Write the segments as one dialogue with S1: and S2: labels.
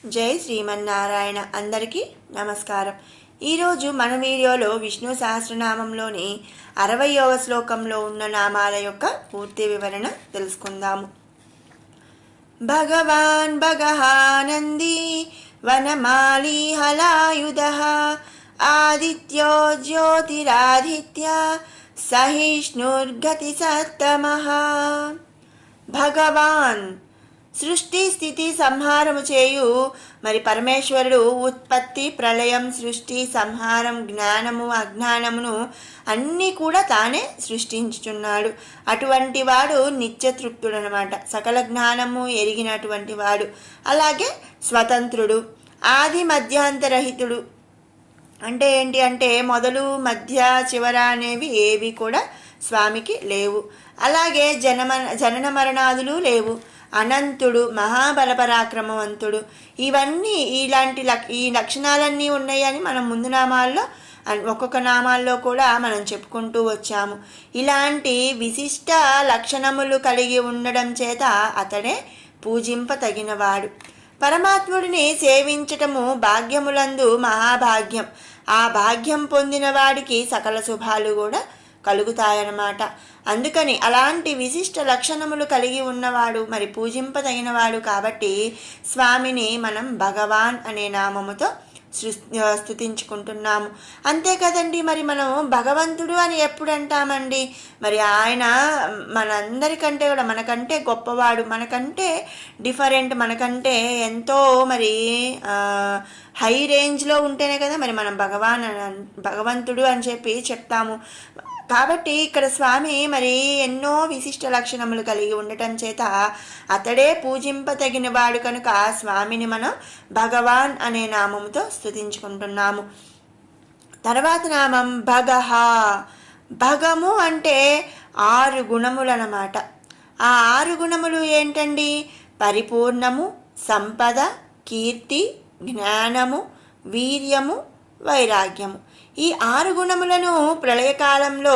S1: జై శ్రీమన్నారాయణ. అందరికీ నమస్కారం. ఈరోజు మన వీడియోలో విష్ణు సహస్రనామంలోని 60వ శ్లోకంలో ఉన్న నామాల యొక్క పూర్తి వివరణ తెలుసుకుందాము. భగవాన్ భగహానందీ వనమాలి హలాయుధ ఆదిత్యో జ్యోతిరాదిత్య సహిష్ణుర్గతి సత్తమః. భగవాన్ సృష్టి స్థితి సంహారము చేయు పరమేశ్వరుడు ఉత్పత్తి ప్రళయం సృష్టి సంహారం జ్ఞానము అజ్ఞానమును అన్నీ కూడా తానే సృష్టించుచున్నాడు. అటువంటి వాడు నిత్యతృప్తుడనమాట. సకల జ్ఞానము ఎరిగినటువంటి వాడు. అలాగే స్వతంత్రుడు, ఆది మధ్యాంతరహితుడు. అంటే ఏంటి అంటే మొదలు మధ్య చివర అనేవి ఏవి కూడా స్వామికి లేవు. అలాగే జనన మరణాదులు లేవు. అనంతుడు, మహాబలపరాక్రమవంతుడు. ఇవన్నీ ఈ లక్షణాలన్నీ ఉన్నాయని మనం ముందు నామాల్లో ఒక్కొక్క నామాల్లో కూడా మనం చెప్పుకుంటూ వచ్చాము. ఇలాంటి విశిష్ట లక్షణములు కలిగి ఉండడం చేత అతడే పూజింపతగినవాడు. పరమాత్ముడిని సేవించటము భాగ్యములందు మహాభాగ్యం. ఆ భాగ్యం పొందిన వాడికి సకల శుభాలు కూడా కలుగుతాయన్నమాట. అందుకని అలాంటి విశిష్ట లక్షణములు కలిగి ఉన్నవాడు, పూజింపదగినవాడు కాబట్టి స్వామిని మనం భగవాన్ అనే నామముతో స్తుతించుకుంటున్నాము. అంతే కదండి. మనం భగవంతుడు అని ఎప్పుడు అంటామండి? ఆయన మనందరికంటే కూడా మనకంటే గొప్పవాడు, మనకంటే డిఫరెంట్, మనకంటే ఎంతో హై రేంజ్లో ఉంటేనే కదా మనం భగవంతుడు అని చెప్పి చెప్తాము. కాబట్టి ఇక్కడ స్వామి ఎన్నో విశిష్ట లక్షణములు కలిగి ఉండటం చేత అతడే పూజింపతగిన వాడు కనుక స్వామిని మనం భగవాన్ అనే నామంతో స్తుతించుకుంటున్నాము. తర్వాత నామం భగహ. భగము అంటే 6 గుణములు అన్నమాట. ఆ 6 గుణములు ఏంటండి? పరిపూర్ణము, సంపద, కీర్తి, జ్ఞానము, వీర్యము, వైరాగ్యము. ఈ 6 గుణములను ప్రళయకాలంలో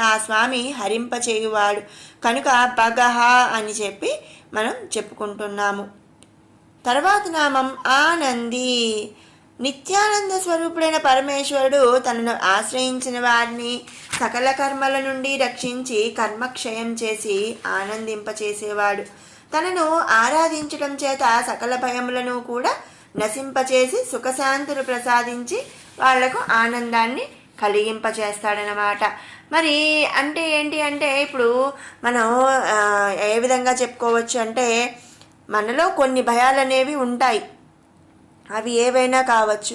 S1: ఆ స్వామి హరింపచేయువాడు కనుక భగహ అని చెప్పి మనం చెప్పుకుంటున్నాము. తర్వాత నామం ఆనంది. నిత్యానంద స్వరూపుడైన పరమేశ్వరుడు తనను ఆశ్రయించిన వారిని సకల కర్మల నుండి రక్షించి కర్మక్షయం చేసి ఆనందింపచేసేవాడు. తనను ఆరాధించడం చేత సకల భయములను కూడా నశింపచేసి సుఖశాంతులు ప్రసాదించి వాళ్లకు ఆనందాన్ని కలిగింపచేస్తాడనమాట. అంటే ఏంటి అంటే ఇప్పుడు మనం ఏ విధంగా చెప్పుకోవచ్చు అంటే మనలో కొన్ని భయాలు అనేవి ఉంటాయి. అవి ఏవైనా కావచ్చు.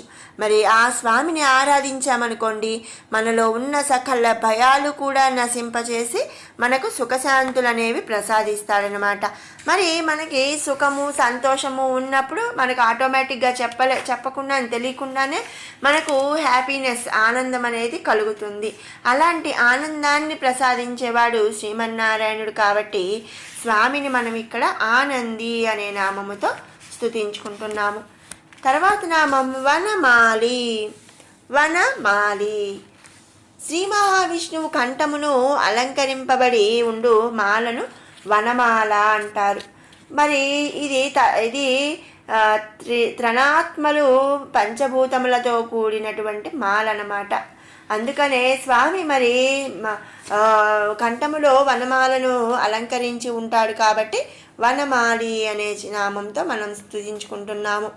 S1: ఆ స్వామిని ఆరాధించామనుకోండి, మనలో ఉన్న సకల భయాలు కూడా నశింపచేసి మనకు సుఖశాంతులు అనేవి ప్రసాదిస్తాడనమాట. మనకి సుఖము సంతోషము ఉన్నప్పుడు మనకు ఆటోమేటిక్గా చెప్పకుండా తెలియకుండానే మనకు హ్యాపీనెస్, ఆనందం అనేది కలుగుతుంది. అలాంటి ఆనందాన్ని ప్రసాదించేవాడు శ్రీమన్నారాయణుడు కాబట్టి స్వామిని మనం ఇక్కడ ఆనంది అనే నామముతో స్తుతించుకుంటున్నాము. తర్వాత నామం వనమాలి. వనమాలి శ్రీ మహావిష్ణువు కంఠమును అలంకరింపబడి ఉండు మాలను వనమాల అంటారు. ఇది త్రణాత్మలు పంచభూతములతో కూడినటువంటి మాల అన్నమాట. అందుకనే స్వామి కంఠములో వనమాలను అలంకరించి ఉంటాడు కాబట్టి వనమాలి అనే నామంతో మనం స్తుతించుకుంటున్నాము.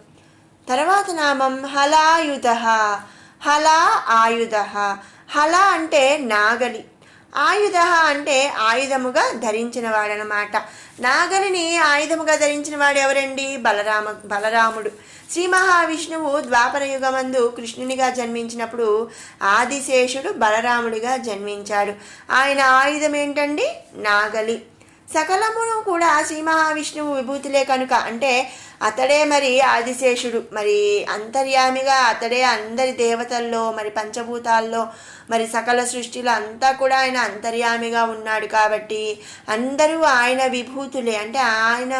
S1: తర్వాత నామం హలాయుధ. హల ఆయుధ. హల అంటే నాగలి, ఆయుధ అంటే ఆయుధముగా ధరించిన వాడనమాట. నాగలిని ఆయుధముగా ధరించిన వాడు ఎవరండి? బలరాముడు. శ్రీ మహావిష్ణువు ద్వాపర యుగమందు కృష్ణునిగా జన్మించినప్పుడు ఆదిశేషుడు బలరాముడిగా జన్మించాడు. ఆయన ఆయుధం ఏంటండి? నాగలి. సకలమును కూడా శ్రీ మహావిష్ణువు విభూతులే కనుక అంటే అతడే ఆదిశేషుడు. అంతర్యామిగా అతడే అందరి దేవతల్లో పంచభూతాల్లో సకల సృష్టిలో అంతా కూడా ఆయన అంతర్యామిగా ఉన్నాడు కాబట్టి అందరూ ఆయన విభూతులే. అంటే ఆయన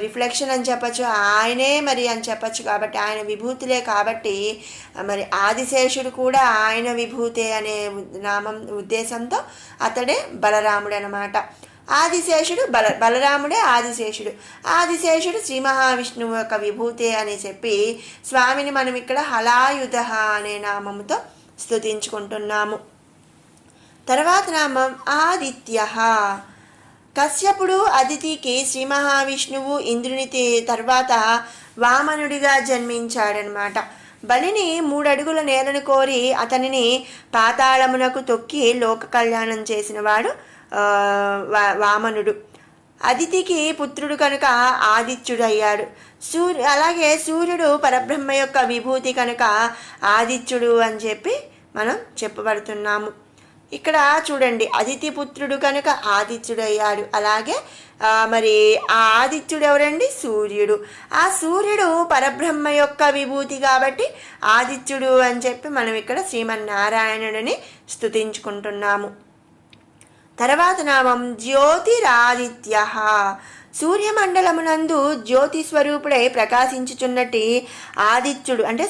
S1: రిఫ్లెక్షన్ అని చెప్పచ్చు, ఆయనే అని చెప్పచ్చు. కాబట్టి ఆయన విభూతులే కాబట్టి ఆదిశేషుడు కూడా ఆయన విభూతే అనే నామం ఉద్దేశంతో అతడే బలరాముడు అనమాట. ఆదిశేషుడు బలరాముడే ఆదిశేషుడు. ఆదిశేషుడు శ్రీ మహావిష్ణువు యొక్క విభూతే అని చెప్పి స్వామిని మనం ఇక్కడ హలాయుధ అనే నామముతో స్తుతించుకుంటున్నాము. తర్వాత నామం ఆదిత్య. కశ్యపుడు అదితికి శ్రీ మహావిష్ణువు ఇంద్రుని తర్వాత వామనుడిగా జన్మించాడనమాట. బలిని 3 అడుగుల నేలను కోరి అతనిని పాతాళమునకు తొక్కి లోక కళ్యాణం చేసినవాడు వామనుడు. అదితికి పుత్రుడు కనుక ఆదిత్యుడయ్యాడు. అలాగే సూర్యుడు పరబ్రహ్మ యొక్క విభూతి కనుక ఆదిత్యుడు అని చెప్పి మనం చెప్పబడుతున్నాము. ఇక్కడ చూడండి, అదితి పుత్రుడు కనుక ఆదిత్యుడయ్యాడు. అలాగే మరి ఆ ఆదిత్యుడు ఎవరండి? సూర్యుడు. ఆ సూర్యుడు పరబ్రహ్మ యొక్క విభూతి కాబట్టి ఆదిత్యుడు అని చెప్పి మనం ఇక్కడ శ్రీమన్నారాయణుడిని స్తుతించుకుంటున్నాము. తర్వాత నామం జ్యోతిరాదిత్య. సూర్యమండలమునందు జ్యోతి స్వరూపుడై ప్రకాశించుచున్నట్టి ఆదిత్యుడు అంటే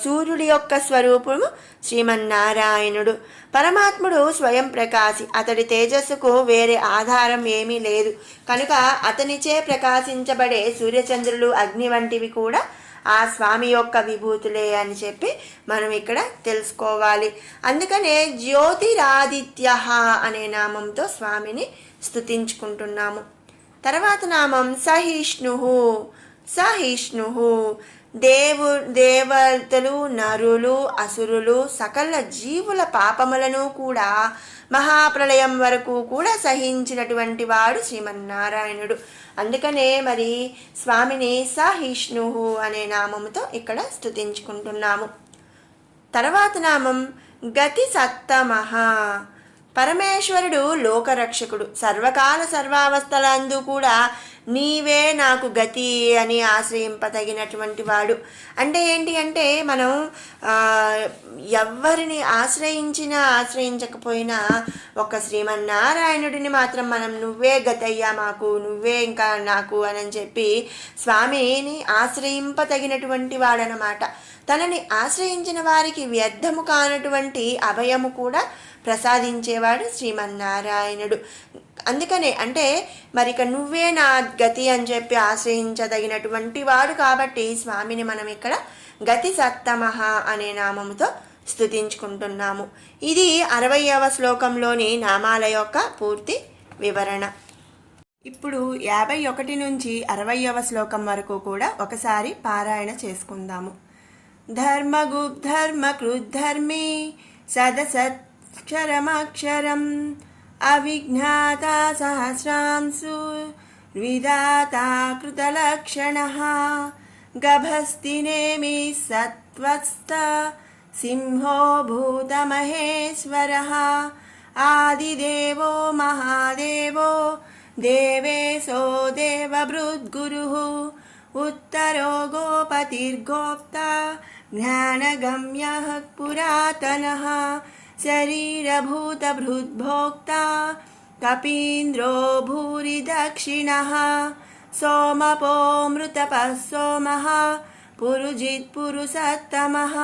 S1: సూర్యుడి యొక్క స్వరూపము శ్రీమన్నారాయణుడు. పరమాత్ముడు స్వయం ప్రకాశి. అతడి తేజస్సుకు వేరే ఆధారం ఏమీ లేదు కనుక అతనిచే ప్రకాశించబడే సూర్యచంద్రులు, అగ్ని వంటివి కూడా ఆ స్వామి యొక్క విభూతులే అని చెప్పి మనం ఇక్కడ తెలుసుకోవాలి. అందుకనే జ్యోతిరాదిత్య అనే నామంతో స్వామిని స్తుతించుకుంటున్నాము. తర్వాత నామం సహిష్ణు. సహిష్ణు దేవతలు, నరులు, అసురులు, సకల జీవుల పాపములను కూడా మహాప్రళయం వరకు కూడా సహించినటువంటి వాడు శ్రీమన్నారాయణుడు. అందుకనే మరి స్వామిని సహిష్ణు అనే నామముతో ఇక్కడ స్తుతించుకుంటున్నాము. తర్వాత నామం గతి సత్తమః. పరమేశ్వరుడు లోకరక్షకుడు. సర్వకాల సర్వావస్థలందు కూడా నీవే నాకు గతి అని ఆశ్రయింపదగినటువంటి వాడు. అంటే ఏంటి అంటే మనం ఎవరిని ఆశ్రయించకపోయినా ఒక శ్రీమన్నారాయణుడిని మాత్రం మనం నువ్వే గతయ్యా మాకు, నువ్వే ఇంకా నాకు అని చెప్పి స్వామిని ఆశ్రయింపదగినటువంటి వాడనమాట. తనని ఆశ్రయించిన వారికి వ్యర్థము కానటువంటి అభయము కూడా ప్రసాదించేవాడు శ్రీమన్నారాయణుడు. అందుకనే అంటే మరి ఇక నువ్వే నా గతి అని చెప్పి ఆశ్రయించదగినటువంటి వాడు కాబట్టి స్వామిని మనం ఇక్కడ గతి సత్తమః అనే నామముతో స్తుతించుకుంటున్నాము. ఇది 60వ శ్లోకంలోని నామాల యొక్క పూర్తి వివరణ. ఇప్పుడు 51 నుంచి 60వ శ్లోకం వరకు కూడా ఒకసారి పారాయణ చేసుకుందాము. ధర్మగుప్ధర్మకృద్ధర్మి సదసత్క్షరమక్షరం అవిజ్ఞాతా సహస్రాంశు విధాతా కృతలక్షణః గభస్తినేమి సత్వస్థ సింహో భూతమహేశ్వరః ఆదిదేవో మహాదేవో దేవేశో దేవభృద్గురుః ఉత్తరో గోపతిర్గోప్తా జ్ఞానగమ్యః పురాతనః శరీరభూతభృద్భోక్తా కపీంద్రో భూరి దక్షిణః సోమపోమృతపः సోమః పురుజిత్పురుషత్తమః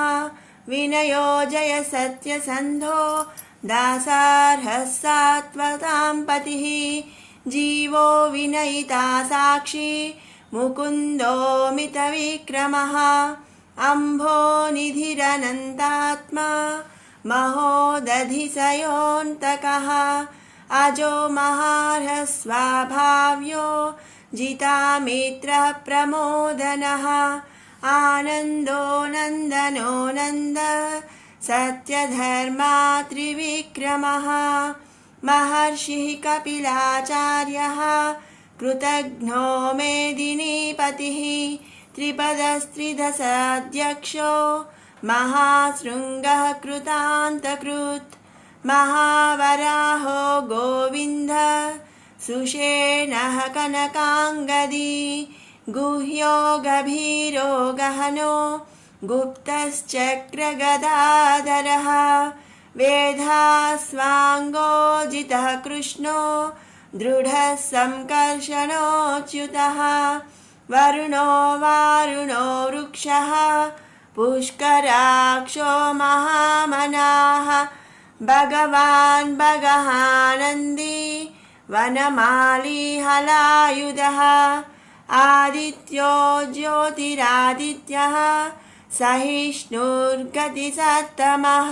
S1: వినయో జయ సత్యసంధో దాసార్హः సాత్వతాం పతిః జీవో వినయితా సాక్షి ముకుందో మితవిక్రమః అంభో నిధిరనంతాత్మా మహోదధిశయోऽन्तకः అజో మహార్హः స్వభావ్యో జితామిత్రः ప్రమోదనः ఆనందో నందనో నంద సత్యధర్మా త్రివిక్రమः మహర్షిः కపిలాచార్యः కృతఘ్నో మేదినీపతిः త్రిపదస్త్రిదశాధ్యక్షో మహాశృంగः కృతాంతకృత్ మహావరాహో గోవింద సుషేణః కనకాంగదీ గుహ్యో గభీరో గహనో గుప్తశ్చక్రగదాధరः వేదాస్వాంగోజితः కృష్ణో దృఢः సంకర్షణోచ్యుతः వరుణో వారుణో వృక్షः పుష్కరాక్షో మహామనాః భగవాన్ భగహానందీ वनमाली हलायुधः आदित्यो ज्योतिरादित्यः सहिष्णुर्गतिसत्तमः।